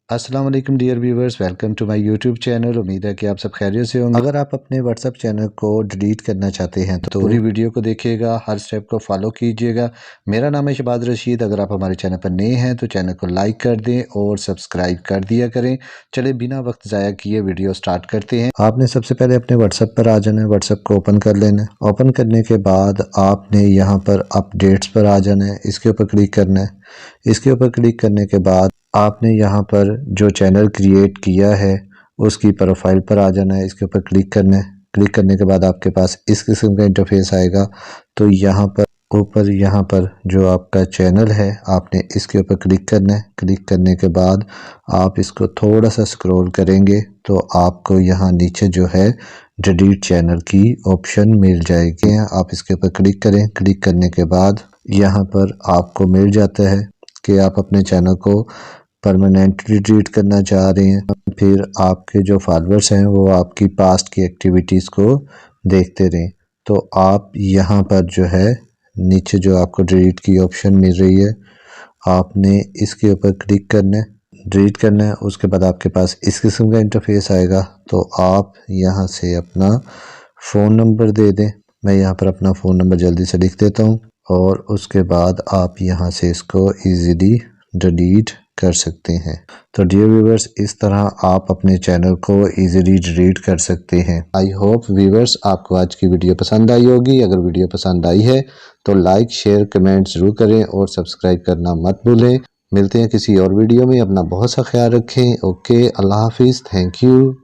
अस्सलाम वालेकुम dear viewers, welcome to my YouTube channel. उम्मीद है कि आप सब खैरियत से होंगे। अगर आप अपने व्हाट्सएप चैनल को डिलीट करना चाहते हैं तो पूरी वीडियो को देखिएगा, हर स्टेप को फॉलो कीजिएगा। मेरा नाम है शबाद रशीद। अगर आप हमारे चैनल पर नए हैं तो चैनल को लाइक कर दें और सब्सक्राइब कर दिया करें। चले बिना वक्त ज़ाया किए वीडियो स्टार्ट करते हैं। आपने सबसे पहले अपने व्हाट्सएप पर आ जाना है, व्हाट्सएप को ओपन कर लेना है। ओपन करने के बाद आपने यहाँ पर अपडेट्स पर आ जाना है, इसके ऊपर क्लिक करना है। इसके ऊपर क्लिक करने के बाद आपने यहाँ पर जो चैनल क्रिएट किया है उसकी प्रोफाइल पर आ जाना है, इसके ऊपर क्लिक करना है। क्लिक करने के बाद आपके पास इस किस्म का इंटरफेस आएगा। तो यहाँ पर ऊपर यहाँ पर जो आपका चैनल है आपने इसके ऊपर क्लिक करना है। क्लिक करने के बाद आप इसको थोड़ा सा स्क्रॉल करेंगे तो आपको यहाँ नीचे जो है डिलीट चैनल की ऑप्शन मिल जाएगी। आप इसके ऊपर क्लिक करें। क्लिक करने के बाद यहाँ पर आपको मिल जाता है कि आप अपने चैनल को परमानेंटली डिलीट करना चाह रहे हैं। फिर आपके जो फॉलोअर्स हैं वो आपकी पास्ट की एक्टिविटीज़ को देखते रहें। तो आप यहाँ पर जो है नीचे जो आपको डिलीट की ऑप्शन मिल रही है आपने इसके ऊपर क्लिक करना है, डिलीट करना है। उसके बाद आपके पास इस किस्म का इंटरफेस आएगा। तो आप यहाँ से अपना फ़ोन नंबर दे दें। मैं यहाँ पर अपना फ़ोन नंबर जल्दी से लिख देता हूँ और उसके बाद आप यहाँ से इसको ईज़िली डिलीट कर सकते हैं। तो डियर व्यूवर्स, इस तरह आप अपने चैनल को इजीली डिलीट कर सकते हैं। आई होप व्यूवर्स आपको आज की वीडियो पसंद आई होगी। अगर वीडियो पसंद आई है तो लाइक शेयर कमेंट ज़रूर करें और सब्सक्राइब करना मत भूलें। मिलते हैं किसी और वीडियो में। अपना बहुत सा ख्याल रखें। ओके, अल्लाह हाफिज़, थैंक यू।